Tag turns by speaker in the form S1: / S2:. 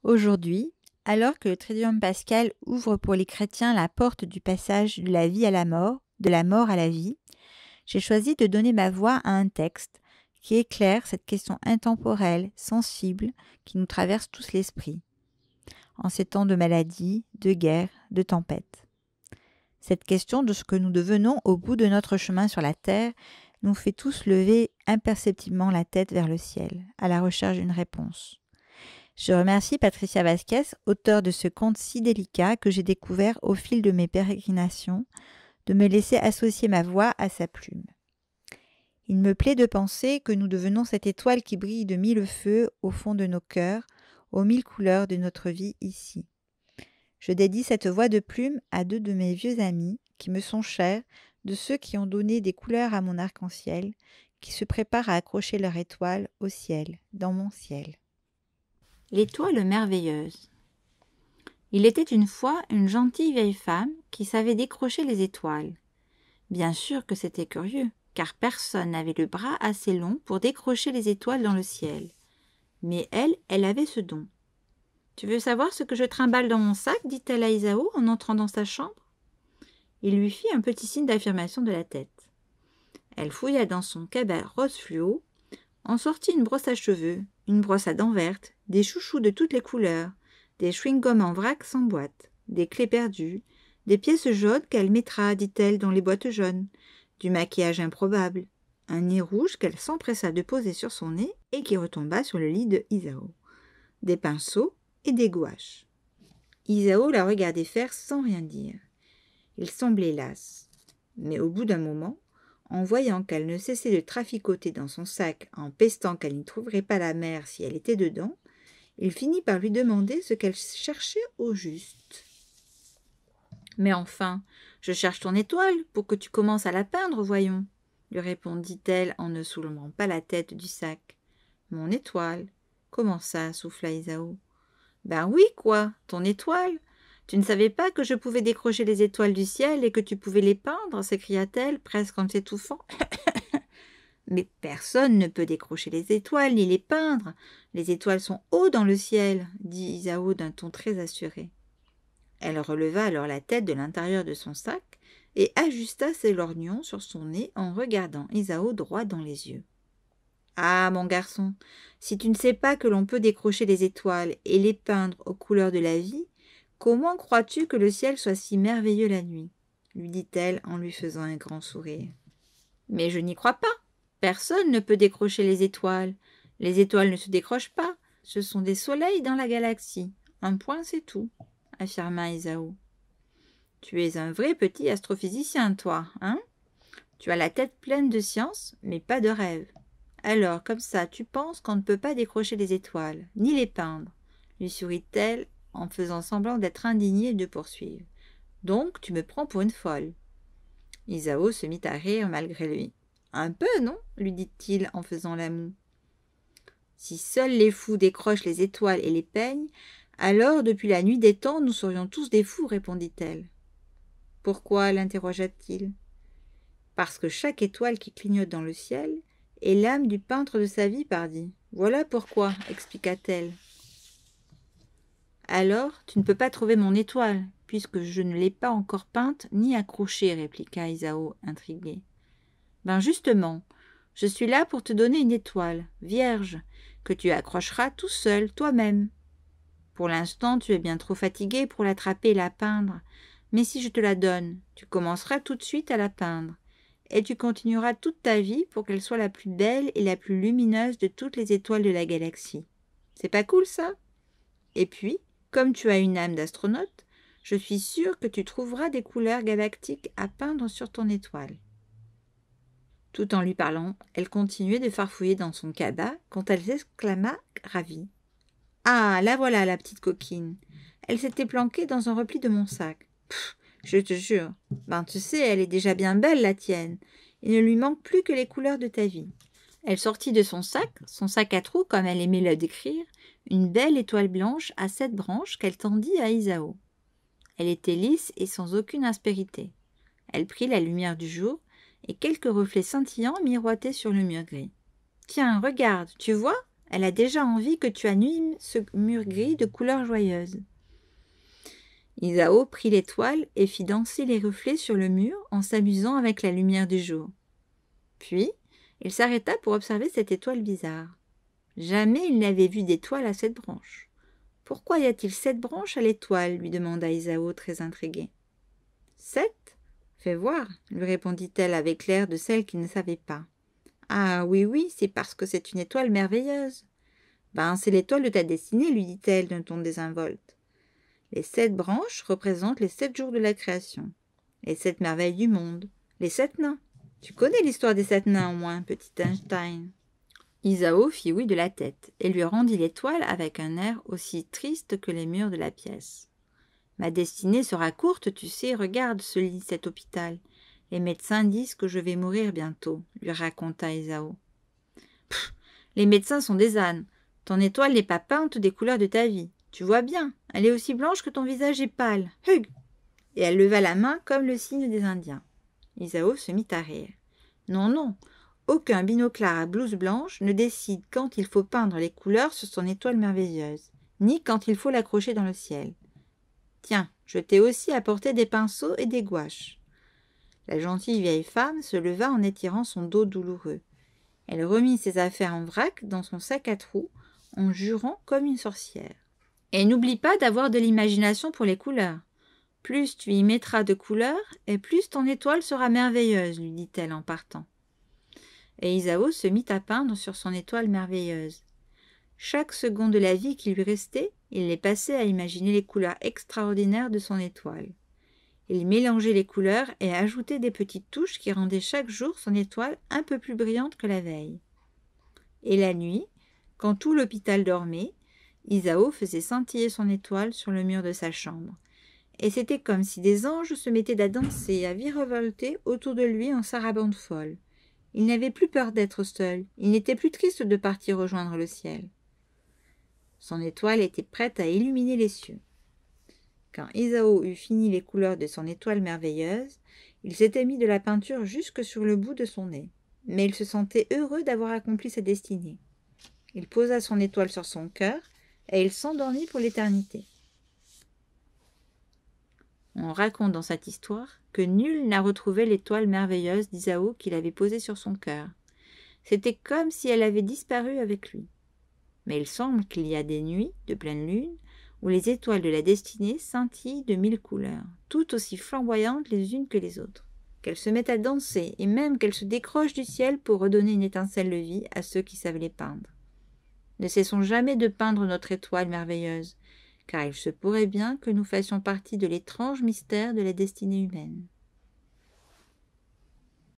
S1: Aujourd'hui, alors que le Triduum pascal ouvre pour les chrétiens la porte du passage de la vie à la mort, de la mort à la vie, j'ai choisi de donner ma voix à un texte qui éclaire cette question intemporelle, sensible, qui nous traverse tous l'esprit, en ces temps de maladie, de guerre, de tempête. Cette question de ce que nous devenons au bout de notre chemin sur la terre nous fait tous lever imperceptiblement la tête vers le ciel, à la recherche d'une réponse. Je remercie Patricia Vasquez, auteure de ce conte si délicat que j'ai découvert au fil de mes pérégrinations, de me laisser associer ma voix à sa plume. Il me plaît de penser que nous devenons cette étoile qui brille de mille feux au fond de nos cœurs, aux mille couleurs de notre vie ici. Je dédie cette voix de plume à deux de mes vieux amis qui me sont chers, de ceux qui ont donné des couleurs à mon arc-en-ciel, qui se préparent à accrocher leur étoile au ciel, dans mon ciel.
S2: L'étoile merveilleuse. Il était une fois une gentille vieille femme qui savait décrocher les étoiles. Bien sûr que c'était curieux, car personne n'avait le bras assez long pour décrocher les étoiles dans le ciel. Mais elle avait ce don. « Tu veux savoir ce que je trimballe dans mon sac ?» dit-elle à Isaou en entrant dans sa chambre. Il lui fit un petit signe d'affirmation de la tête. Elle fouilla dans son cabas rose fluo, en sortit une brosse à cheveux, une brosse à dents vertes, des chouchous de toutes les couleurs, des chewing-gums en vrac sans boîte, des clés perdues, des pièces jaunes qu'elle mettra, dit-elle, dans les boîtes jaunes, du maquillage improbable, un nez rouge qu'elle s'empressa de poser sur son nez et qui retomba sur le lit de Isaou, des pinceaux et des gouaches. Isaou la regardait faire sans rien dire. Il semblait las, mais au bout d'un moment, en voyant qu'elle ne cessait de traficoter dans son sac en pestant qu'elle n'y trouverait pas la mère si elle était dedans, il finit par lui demander ce qu'elle cherchait au juste. « Mais enfin, je cherche ton étoile pour que tu commences à la peindre, voyons, » lui répondit-elle en ne soulevant pas la tête du sac. « Mon étoile ? Comment ça ?» souffla Isaou. « Ben oui, quoi, ton étoile. Tu ne savais pas que je pouvais décrocher les étoiles du ciel et que tu pouvais les peindre ?» s'écria-t-elle, presque en s'étouffant. « Mais personne ne peut décrocher les étoiles ni les peindre. Les étoiles sont haut dans le ciel, » dit Isaou d'un ton très assuré. Elle releva alors la tête de l'intérieur de son sac et ajusta ses lorgnons sur son nez en regardant Isaou droit dans les yeux. « Ah, mon garçon, si tu ne sais pas que l'on peut décrocher les étoiles et les peindre aux couleurs de la vie, comment crois-tu que le ciel soit si merveilleux la nuit ?» lui dit-elle en lui faisant un grand sourire. « Mais je n'y crois pas. Personne ne peut décrocher les étoiles. Les étoiles ne se décrochent pas. Ce sont des soleils dans la galaxie. Un point, c'est tout, » affirma Isaou. « Tu es un vrai petit astrophysicien, toi, hein ? Tu as la tête pleine de science, mais pas de rêve. Alors, comme ça, tu penses qu'on ne peut pas décrocher les étoiles, ni les peindre, » lui sourit-elle en faisant semblant d'être indignée de poursuivre. « Donc, tu me prends pour une folle. » Isaou se mit à rire malgré lui. « Un peu, non ?» lui dit-il en faisant la moue. « Si seuls les fous décrochent les étoiles et les peignent, alors depuis la nuit des temps, nous serions tous des fous, répondit-elle. « Pourquoi ?» l'interrogea-t-il. « Parce que chaque étoile qui clignote dans le ciel est l'âme du peintre de sa vie, pardi. Voilà pourquoi, expliqua-t-elle. « Alors, tu ne peux pas trouver mon étoile, puisque je ne l'ai pas encore peinte ni accrochée, répliqua Isaou, intrigué. « Ben justement, je suis là pour te donner une étoile, vierge, que tu accrocheras tout seul, toi-même. Pour l'instant, tu es bien trop fatigué pour l'attraper et la peindre, mais si je te la donne, tu commenceras tout de suite à la peindre, et tu continueras toute ta vie pour qu'elle soit la plus belle et la plus lumineuse de toutes les étoiles de la galaxie. C'est pas cool, ça? Et puis, comme tu as une âme d'astronaute, je suis sûre que tu trouveras des couleurs galactiques à peindre sur ton étoile. » Tout en lui parlant, elle continuait de farfouiller dans son cabas quand elle s'exclama ravie. « Ah, la voilà, la petite coquine. Elle s'était planquée dans un repli de mon sac. Pff, je te jure. Ben, tu sais, elle est déjà bien belle, la tienne. Il ne lui manque plus que les couleurs de ta vie. » Elle sortit de son sac à trous comme elle aimait le décrire, une belle étoile blanche à 7 branches qu'elle tendit à Isaou. Elle était lisse et sans aucune aspérité. Elle prit la lumière du jour et quelques reflets scintillants miroitaient sur le mur gris. « Tiens, regarde, tu vois ?» Elle a déjà envie que tu animes ce mur gris de couleurs joyeuses. » Isao prit l'étoile et fit danser les reflets sur le mur en s'amusant avec la lumière du jour. Puis, il s'arrêta pour observer cette étoile bizarre. Jamais il n'avait vu d'étoile à 7 branches. « Pourquoi y a-t-il 7 branches à l'étoile » lui demanda Isao très intrigué. « 7 ? Fais voir, » lui répondit-elle avec l'air de celle qui ne savait pas. « Ah oui, oui, c'est parce que c'est une étoile merveilleuse. »« Ben, c'est l'étoile de ta destinée, » lui dit-elle d'un ton désinvolte. Les 7 branches représentent les 7 jours de la création, les 7 merveilles du monde, les 7 nains. Tu connais l'histoire des 7 nains au moins, petit Einstein. Isao fit oui de la tête et lui rendit l'étoile avec un air aussi triste que les murs de la pièce. Ma destinée sera courte, tu sais, regarde ce lit, cet hôpital. Les médecins disent que je vais mourir bientôt, lui raconta Isao. Pff, les médecins sont des ânes. Ton étoile n'est pas peinte des couleurs de ta vie. Tu vois bien, elle est aussi blanche que ton visage est pâle. Hug !» Et elle leva la main comme le signe des Indiens. Isao se mit à rire. Non, non, aucun binoclard à blouse blanche ne décide quand il faut peindre les couleurs sur son étoile merveilleuse, ni quand il faut l'accrocher dans le ciel. Tiens, je t'ai aussi apporté des pinceaux et des gouaches. La gentille vieille femme se leva en étirant son dos douloureux. Elle remit ses affaires en vrac dans son sac à trous, en jurant comme une sorcière. Et n'oublie pas d'avoir de l'imagination pour les couleurs. Plus tu y mettras de couleurs, et plus ton étoile sera merveilleuse, lui dit-elle en partant. Et Isao se mit à peindre sur son étoile merveilleuse. Chaque seconde de la vie qui lui restait, il les passait à imaginer les couleurs extraordinaires de son étoile. Il mélangeait les couleurs et ajoutait des petites touches qui rendaient chaque jour son étoile un peu plus brillante que la veille. Et la nuit, quand tout l'hôpital dormait, Isao faisait scintiller son étoile sur le mur de sa chambre. Et c'était comme si des anges se mettaient à danser et à virevolter autour de lui en sarabande folle. Il n'avait plus peur d'être seul, il n'était plus triste de partir rejoindre le ciel. Son étoile était prête à illuminer les cieux. Quand Isao eut fini les couleurs de son étoile merveilleuse, il s'était mis de la peinture jusque sur le bout de son nez. Mais il se sentait heureux d'avoir accompli sa destinée. Il posa son étoile sur son cœur et il s'endormit pour l'éternité. On raconte dans cette histoire que nul n'a retrouvé l'étoile merveilleuse d'Isao qu'il avait posée sur son cœur. C'était comme si elle avait disparu avec lui. Mais il semble qu'il y a des nuits de pleine lune où les étoiles de la destinée scintillent de 1000 couleurs, toutes aussi flamboyantes les unes que les autres, qu'elles se mettent à danser et même qu'elles se décrochent du ciel pour redonner une étincelle de vie à ceux qui savent les peindre. Ne cessons jamais de peindre notre étoile merveilleuse, car il se pourrait bien que nous fassions partie de l'étrange mystère de la destinée humaine.